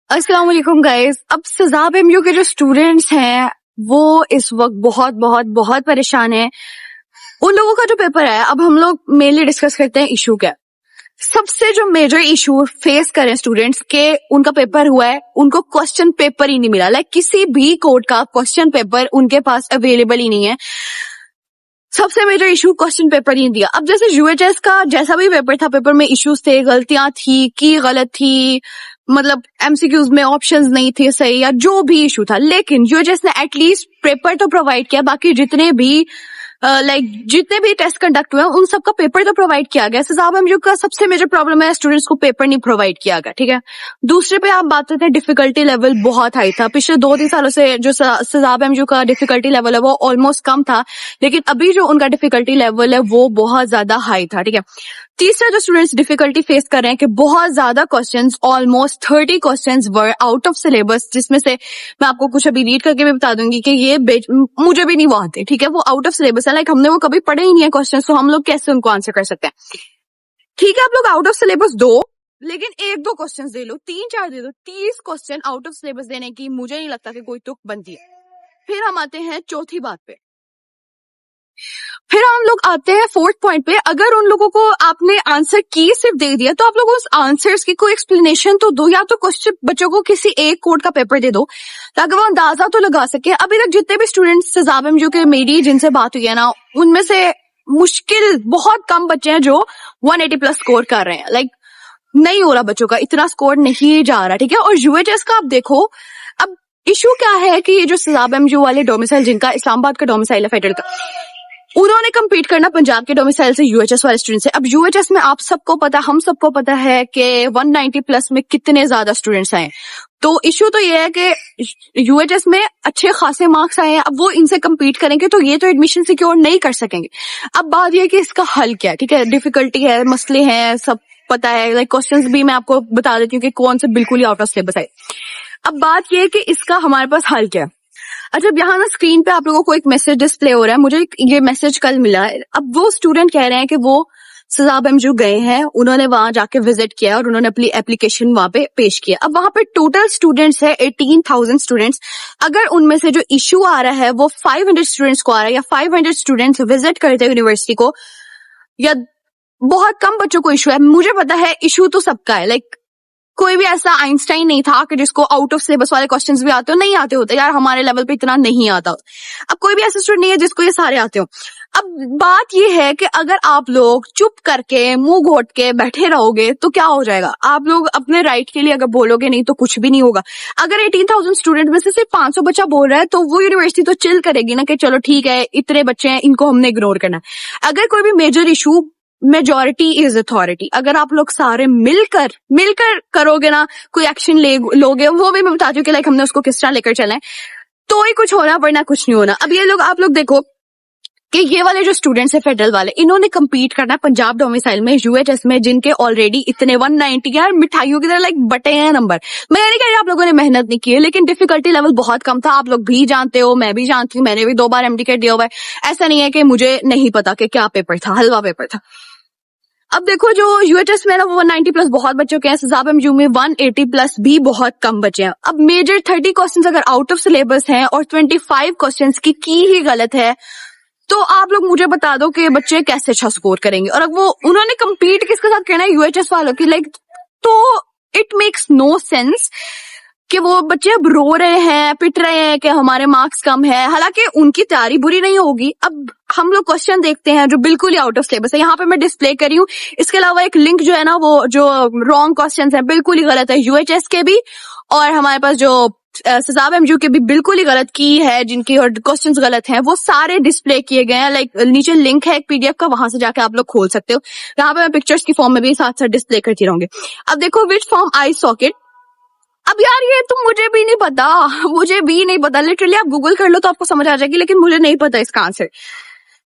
अस्सलाम वालेकुम गाइस। अब सजाब एमयू के जो स्टूडेंट्स हैं वो इस वक्त बहुत बहुत बहुत परेशान हैं। उन लोगों का जो पेपर है, अब हम लोग मेनली डिस्कस करते हैं इशू क्या। सबसे जो मेजर इशू फेस करें स्टूडेंट्स के, उनका पेपर हुआ है, उनको क्वेश्चन पेपर ही नहीं मिला। लाइक किसी भी कोड का क्वेश्चन पेपर उनके पास अवेलेबल ही नहीं है। सबसे मेजर इशू क्वेश्चन पेपर ही दिया। अब जैसे यूएचएस का जैसा भी पेपर था, पेपर में इश्यूज थे, गलतियां थी, की गलत थी, मतलब एमसीक्यूज में ऑप्शंस नहीं थे सही, या जो भी इशू था, लेकिन यूएचएस ने एटलीस्ट पेपर तो प्रोवाइड किया। बाकी जितने भी जितने भी टेस्ट कंडक्ट हुए उन सबका पेपर तो प्रोवाइड किया गया। सजाब एमयू का सबसे मेजर प्रॉब्लम है स्टूडेंट्स को पेपर नहीं प्रोवाइड किया गया, ठीक है। दूसरे पे आप बात करते हैं, डिफिकल्टी लेवल बहुत हाई था। पिछले 2-3 सालों से जो सजाब एमयू का डिफिकल्टी लेवल है वो ऑलमोस्ट कम था, लेकिन अभी जो उनका डिफिकल्टी लेवल है वो बहुत ज्यादा हाई था, ठीक है। तीसरा जो स्टूडेंट्स डिफिकल्टी फेस कर रहे हैं कि बहुत ज्यादा questions, almost 30 questions were out of syllabus, जिसमें से मैं आपको कुछ अभी रीड करके भी बता दूंगी कि ये मुझे भी नहीं वो आते, ठीक है। वो आउट ऑफ सिलेबस है, लाइक हमने वो कभी पढ़े ही नहीं है क्वेश्चन, तो हम लोग कैसे उनको आंसर कर सकते हैं। ठीक है, आप लोग आउट ऑफ सिलेबस दो, लेकिन 1-2 क्वेश्चन दे लो, 3-4 दे दो। 30 क्वेश्चन आउट ऑफ सिलेबस देने की मुझे नहीं लगता कि कोई तुक बनती है। फिर हम आते हैं चौथी बात पे, फिर हम लोग आते हैं फोर्थ पॉइंट पे। अगर उन लोगों को आपने आंसर की सिर्फ दे दिया, तो आप लोग उस आंसर्स की कोई एक्सप्लेनेशन तो दो, या तो क्वेश्चन बच्चों को किसी एक कोड का पेपर दे दो ताकि वो अंदाजा तो लगा सके। अभी तक जितने भी स्टूडेंट्स सजाब एमयू के मेरी जिनसे बात हुई है ना, उनमें से मुश्किल बहुत कम बच्चे हैं जो 180 प्लस स्कोर कर रहे हैं। लाइक नहीं हो रहा, बच्चों का इतना स्कोर नहीं जा रहा, ठीक है। और यूएचएस का आप देखो, अब इशू क्या है कि ये जो सजाब एमयू वाले डोमिसाइल, जिनका इस्लामाबाद का डोमिसाइल है फेडरल का, उन्होंने कम्पीट करना पंजाब के डोमिसाइल से यूएचएस वाले स्टूडेंट से। अब यूएचएस में आप सबको पता, हम सबको पता है कि 190 प्लस में कितने ज्यादा स्टूडेंट्स आए। तो इश्यू तो ये है कि यूएचएस में अच्छे खासे मार्क्स आए हैं, अब वो इनसे कम्पीट करेंगे तो ये तो एडमिशन सिक्योर नहीं कर सकेंगे। अब बात ये है कि इसका हल क्या है, ठीक है। डिफिकल्टी है, मसले हैं, सब पता है। लाइक क्वेश्चंस भी मैं आपको बता देती हूँ कि कौन से बिल्कुल ही आउट ऑफ सिलेबस आए। अब बात ये है कि इसका हमारे पास हल क्या है। अच्छा, अब यहाँ ना स्क्रीन पे आप लोगों को एक मैसेज डिस्प्ले हो रहा है, मुझे ये मैसेज कल मिला है। अब वो स्टूडेंट कह रहे हैं कि वो सजाब एमयू गए हैं, उन्होंने वहां जाके विजिट किया और उन्होंने अपनी एप्लीकेशन वहां पे पेश किया। अब वहां पे टोटल स्टूडेंट्स है 18,000 स्टूडेंट्स। अगर उनमें से जो इशू आ रहा है वो 500 स्टूडेंट्स को आ रहा है, या 500 स्टूडेंट्स विजिट करते हैं यूनिवर्सिटी को, या बहुत कम बच्चों को इशू है, मुझे पता है इशू तो सबका है। लाइक कोई भी ऐसा आइंस्टाइन नहीं था कि जिसको आउट ऑफ सिलेबस वाले क्वेश्चंस भी आते हो, नहीं आते होते यार, हमारे लेवल पे इतना नहीं आता। अब कोई भी ऐसा स्टूडेंट नहीं है जिसको ये सारे आते हो। अब बात ये है कि अगर आप लोग चुप करके मुंह घोट के बैठे रहोगे तो क्या हो जाएगा। आप लोग अपने राइट के लिए अगर बोलोगे नहीं तो कुछ भी नहीं होगा। अगर 18,000 स्टूडेंट में से सिर्फ 500 बच्चा बोल रहा है तो वो यूनिवर्सिटी तो चिल करेगी ना कि चलो ठीक है, इतने बच्चे हैं, इनको हमने इग्नोर करना है। अगर कोई भी major issue, majority is authority, अगर आप लोग सारे मिलकर करोगे ना, कोई एक्शन लोगे, वो भी मैं बताती हूँ कि लाइक हमने उसको किस तरह लेकर चले, तो ही कुछ होना, वरना कुछ नहीं होना। अब ये लोग, आप लोग देखो कि ये वाले जो स्टूडेंट्स है फेडरल वाले, इन्होंने कम्पीट करना पंजाब डोमिसाइल में यूएचएस में, जिनके ऑलरेडी इतने 190 यार मिठाइयों की तरह लाइक बटे हैं नंबर। मैं नहीं कह रही आप लोगों ने मेहनत नहीं की है, लेकिन डिफिकल्टी लेवल बहुत कम था। आप लोग भी जानते हो, मैं भी जानती हूँ, मैंने भी 2 बार एमडीकेट दिया हुआ है। ऐसा नहीं है कि मुझे नहीं पता कि क्या पेपर था, हलवा पेपर था। अब देखो, जो यूएचएस में ना वो 190 प्लस बहुत बच्चों के हैं, सजाब एमयू में 180 प्लस भी बहुत कम बचे हैं। अब मेजर 30 क्वेश्चंस अगर आउट ऑफ सिलेबस हैं और 25 क्वेश्चंस की ही गलत है, तो आप लोग मुझे बता दो कि बच्चे कैसे अच्छा स्कोर करेंगे। और अब वो उन्होंने कम्पीट किसके साथ करना है, यूएचएस वालों की। लाइक तो इट मेक्स नो सेंस कि वो बच्चे अब रो रहे हैं, पिट रहे हैं कि हमारे मार्क्स कम है। हालांकि उनकी तैयारी बुरी नहीं होगी। अब हम लोग क्वेश्चन देखते हैं जो बिल्कुल ही आउट ऑफ सिलेबस है, यहाँ पे मैं डिस्प्ले करी हूँ। इसके अलावा एक लिंक जो है ना, वो जो रॉन्ग क्वेश्चन है, बिल्कुल ही गलत है, यूएचएस के भी और हमारे पास जो सजाब एमयू के भी बिल्कुल ही गलत की है, जिनकी और क्वेश्चंस गलत हैं, वो सारे डिस्प्ले किए गए हैं। लाइक नीचे लिंक है एक पीडीएफ का, वहां से जाके आप लोग खोल सकते हो। यहाँ पे मैं पिक्चर्स की फॉर्म में भी साथ साथ डिस्प्ले करती रहूंगी। अब देखो, विच फॉर्म आई सॉकेट। अब यार ये तो मुझे भी नहीं पता, लिटरली आप गूगल कर लो तो आपको समझ आ जाएगी, लेकिन मुझे नहीं पता इसका आंसर।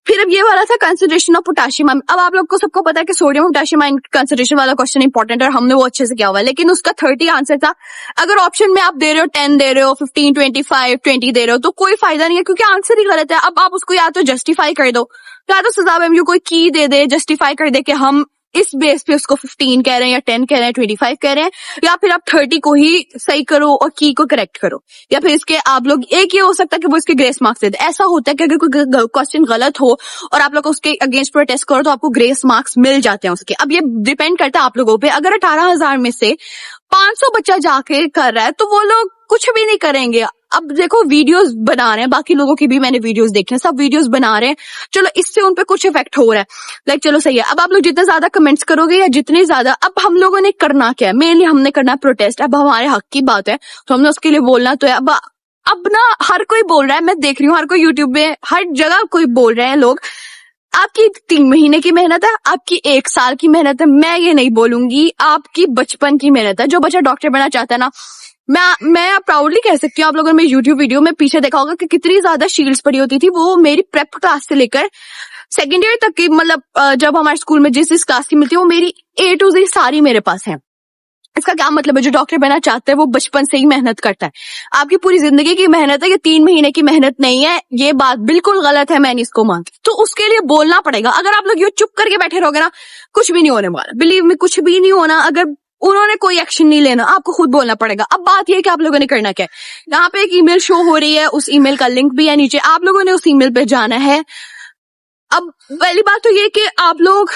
फिर अब ये वाला था कंसिडरेशन ऑफ पोटेशियम। अब आप लोग को सबको पता है कि सोडियम और पोटेशियम आयन कंसिडरेशन वाला क्वेश्चन इंपॉर्टेंट है और हमने वो अच्छे से किया हुआ है, लेकिन उसका 30 आंसर था। अगर ऑप्शन में आप दे रहे हो 10 दे रहे हो, 15, 25, 20 दे रहे हो, तो कोई फायदा नहीं है क्योंकि आंसर ही गलत है। अब आप उसको या तो जस्टिफाई कर दो, या तो सजाब एमयू कोई की दे दे, जस्टिफाई कर दे कि हम इस बेस पे उसको 15 कह रहे हैं या 10 कह रहे हैं, 25 कह रहे हैं, या फिर आप 30 को ही सही करो और की को करेक्ट करो, या फिर इसके आप लोग एक ये हो सकता है कि वो इसके ग्रेस मार्क्स दे दे। ऐसा होता है कि अगर कोई क्वेश्चन गलत हो और आप लोग उसके अगेंस्ट प्रोटेस्ट करो तो आपको ग्रेस मार्क्स मिल जाते हैं उसके। अब ये डिपेंड करता है आप लोगों पे। अगर 18,000 में से 500 बच्चा जाके कर रहा है तो वो लोग कुछ भी नहीं करेंगे। अब देखो वीडियोस बना रहे हैं, बाकी लोगों की भी मैंने वीडियोस देखे हैं, सब वीडियोस बना रहे हैं, चलो इससे उन पे कुछ इफेक्ट हो रहा है, लाइक चलो सही है। अब आप लोग जितने ज्यादा कमेंट्स करोगे या जितने ज्यादा, अब हम लोगों ने करना क्या है, मेनली हमने करना है प्रोटेस्ट। अब हमारे हक की बात है तो हमने उसके लिए बोलना तो है। अब ना हर कोई बोल रहा है, मैं देख रही हूँ हर कोई यूट्यूब में हर जगह कोई बोल रहे हैं लोग, आपकी 3 महीने की मेहनत है, आपकी 1 साल की मेहनत है। मैं ये नहीं बोलूंगी, आपकी बचपन की मेहनत है। जो बच्चा डॉक्टर बनना चाहता है ना, मैं प्राउडली कह सकती हूँ, आप लोगों ने मेरी यूट्यूब वीडियो में पीछे देखा होगा कि कितनी ज्यादा शील्ड्स पड़ी होती थी। वो मेरी प्रेप क्लास से लेकर सेकेंड ईयर तक की, मतलब जब हमारे स्कूल में जिस क्लास की मिलती है वो मेरी A to Z सारी मेरे पास है। इसका क्या मतलब है, जो डॉक्टर बनना चाहता है वो बचपन से ही मेहनत करता है। आपकी पूरी जिंदगी की मेहनत है, ये 3 महीने की मेहनत नहीं है। ये बात बिल्कुल गलत है, मैं नहीं इसको मानती। तो उसके लिए बोलना पड़ेगा। अगर आप लोग ये चुप करके बैठे रहोगे ना, कुछ भी नहीं होने वाला, बिलीव में कुछ भी नहीं होना। अगर उन्होंने कोई एक्शन नहीं लेना, आपको खुद बोलना पड़ेगा। अब बात यह है कि आप लोगों ने करना क्या है। यहाँ पे एक ईमेल शो हो रही है, उस ईमेल का लिंक भी है नीचे, आप लोगों ने उस ईमेल पे जाना है। अब पहली बात तो ये कि आप लोग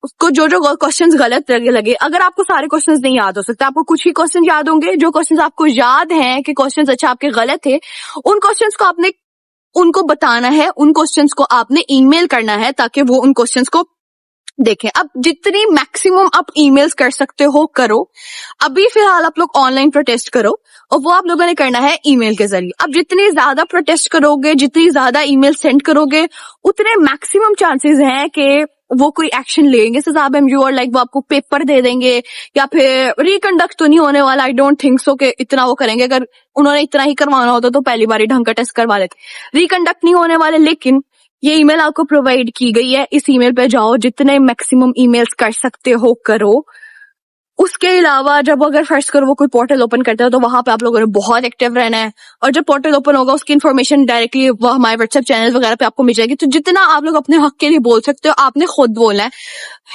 उसको जो क्वेश्चंस गलत लगे, अगर आपको सारे क्वेश्चंस नहीं याद हो सकते, आपको कुछ ही क्वेश्चन याद होंगे। जो क्वेश्चंस आपको याद हैं कि क्वेश्चंस अच्छा आपके गलत थे, उन क्वेश्चंस को आपने उनको बताना है, उन क्वेश्चंस को आपने ईमेल करना है ताकि वो उन क्वेश्चंस को देखें। अब जितनी मैक्सिमम आप ईमेल्स कर सकते हो करो। अभी फिलहाल आप लोग ऑनलाइन प्रोटेस्ट करो और वो आप लोगों ने करना है ईमेल के जरिए। अब जितनी ज्यादा प्रोटेस्ट करोगे, जितनी ज्यादा ईमेल सेंड करोगे, उतने मैक्सिमम चांसेस हैं कि वो कोई एक्शन लेंगे साहब एमयू, और लाइक वो आपको पेपर दे देंगे, या फिर रिकंडक्ट तो नहीं होने वाला। आई डोंट थिंक सो कि इतना वो करेंगे। अगर उन्होंने इतना ही करवाना होता तो पहली बार ही ढंग का टेस्ट करवा लेते। रिकंडक्ट नहीं होने वाले, लेकिन ये ईमेल आपको प्रोवाइड की गई है, इस ईमेल पे जाओ, जितने मैक्सिमम ईमेल्स कर सकते हो करो। उसके अलावा जब अगर फर्स्ट करो वो कोई पोर्टल ओपन करते हो तो वहां पे आप लोगों ने बहुत एक्टिव रहना है, और जब पोर्टल ओपन होगा उसकी इन्फॉर्मेशन डायरेक्टली वो हमारे व्हाट्सएप चैनल वगैरह पे आपको मिल जाएगी। तो जितना आप लोग अपने हक के लिए बोल सकते हो आपने खुद बोलना है।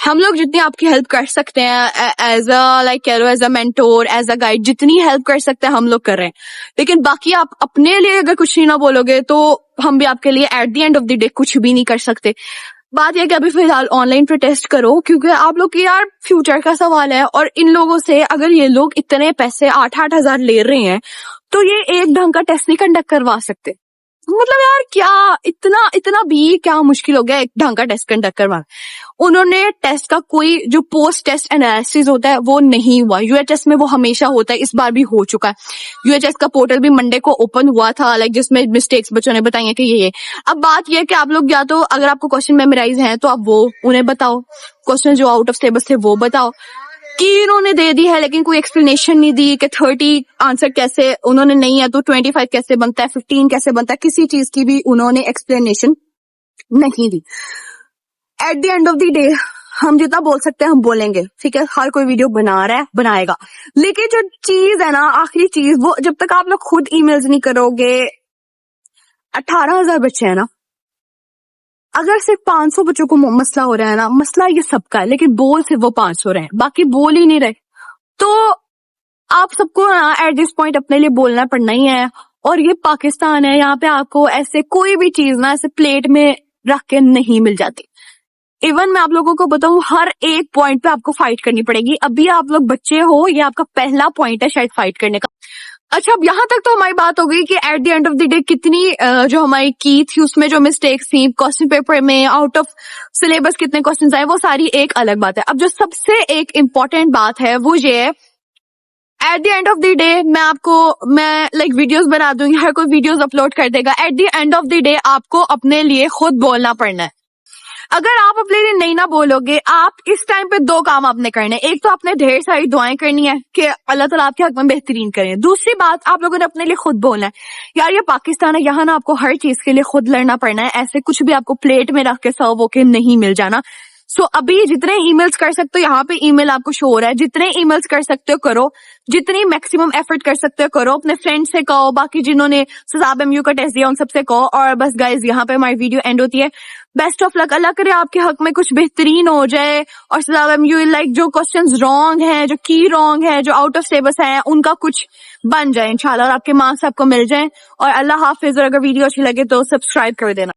हम लोग जितनी आपकी हेल्प कर सकते हैं एज अ लाइक कह लो as a mentor, as a guide, जितनी हेल्प कर सकते हैं हम लोग कर रहे हैं। लेकिन बाकी आप अपने लिए अगर कुछ नहीं ना बोलोगे तो हम भी आपके लिए eight the end of the day कुछ भी नहीं कर सकते। बात यह कि अभी फिलहाल ऑनलाइन प्रोटेस्ट करो, क्योंकि आप लोग की यार फ्यूचर का सवाल है। और इन लोगों से अगर ये लोग इतने पैसे 8-8 हजार ले रहे हैं तो ये एक ढंग का टेस्ट नहीं कंडक्ट करवा सकते। मतलब यार क्या इतना भी क्या मुश्किल हो गया एक ढंग का टेस्ट कंडक्ट करवाना। उन्होंने टेस्ट का कोई जो पोस्ट टेस्ट एनालिसिस होता है वो नहीं हुआ। यूएचएस में वो हमेशा होता है, इस बार भी हो चुका है। यूएचएस का पोर्टल भी मंडे को ओपन हुआ था, लाइक जिसमें मिस्टेक्स बच्चों ने बताई है कि ये। अब बात ये है कि आप लोग या तो अगर आपको क्वेश्चन मेमोराइज हैं तो आप वो उन्हें बताओ, क्वेश्चन जो आउट ऑफ सिलेबस थे वो बताओ। की इन्होंने दे दी है लेकिन कोई एक्सप्लेनेशन नहीं दी कि 30 आंसर कैसे उन्होंने नहीं है तो 25 कैसे बनता है, 15 कैसे बनता है, किसी चीज की भी उन्होंने एक्सप्लेनेशन नहीं दी। At the end of the day हम जितना बोल सकते हैं हम बोलेंगे, ठीक है। हर कोई वीडियो बना रहा है, बनाएगा, लेकिन जो चीज है ना, आखिरी चीज, वो जब तक आप लोग खुद ईमेल्स नहीं करोगे। 18,000 बच्चे हैं ना, अगर सिर्फ 500 बच्चों को मसला हो रहा है ना, मसला ये सबका है, लेकिन बोल सिर्फ वो 500 रहे हैं, बाकी बोल ही नहीं रहे। तो आप सबको ना एट दिस पॉइंट अपने लिए बोलना पड़ना ही है। और ये पाकिस्तान है, यहाँ पे आपको ऐसे कोई भी चीज ना ऐसे प्लेट में रख के नहीं मिल जाती। इवन मैं आप लोगों को बताऊं, हर एक पॉइंट पे आपको फाइट करनी पड़ेगी। अभी आप लोग बच्चे हो, ये आपका पहला पॉइंट है शायद फाइट करने का। अच्छा, अब यहाँ तक तो हमारी बात हो गई कि eight the end of the day कितनी जो हमारी की थी उसमें जो मिस्टेक्स थी, क्वेश्चन पेपर में आउट ऑफ सिलेबस कितने क्वेश्चंस आए, वो सारी एक अलग बात है। अब जो सबसे एक इम्पोर्टेंट बात है वो ये है, eight the end of the day मैं लाइक वीडियोस बना दूंगी, हर कोई वीडियोस अपलोड कर देगा। Eight the end of the day आपको अपने लिए खुद बोलना पड़ना है। अगर आप अपने लिए नहीं ना बोलोगे, आप इस टाइम पे 2 काम आपने करने। एक तो आपने ढेर सारी दुआएं करनी है कि अल्लाह ताला आपके हक में बेहतरीन करें। दूसरी बात, आप लोगों ने अपने लिए खुद बोलना है, यार ये पाकिस्तान है, यहाँ ना आपको हर चीज के लिए खुद लड़ना पड़ना है। ऐसे कुछ भी आपको प्लेट में रख के सर्व होके नहीं मिल जाना। सो अभी जितने ईमेल्स कर सकते हो, यहाँ पे ईमेल आपको शो हो रहा है, जितने ईमेल्स कर सकते हो करो, जितनी मैक्सिमम एफर्ट कर सकते हो करो, अपने फ्रेंड से कहो, बाकी जिन्होंने सजाब एमयू का टेस्ट दिया उन सबसे कहो। और बस गाइज यहाँ पे हमारी वीडियो एंड होती है। बेस्ट ऑफ लक, अल्लाह करे आपके हक में कुछ बेहतरीन हो जाए और सजाब एमयू लाइक जो क्वेश्चंस रॉन्ग है, जो की रॉन्ग है, जो आउट ऑफ सिलेबस है, उनका कुछ बन जाए इंशाल्लाह और आपके मार्क्स आपको मिल जाए। और अल्लाह हाफिज। और अगर वीडियो अच्छी लगे तो सब्सक्राइब कर देना।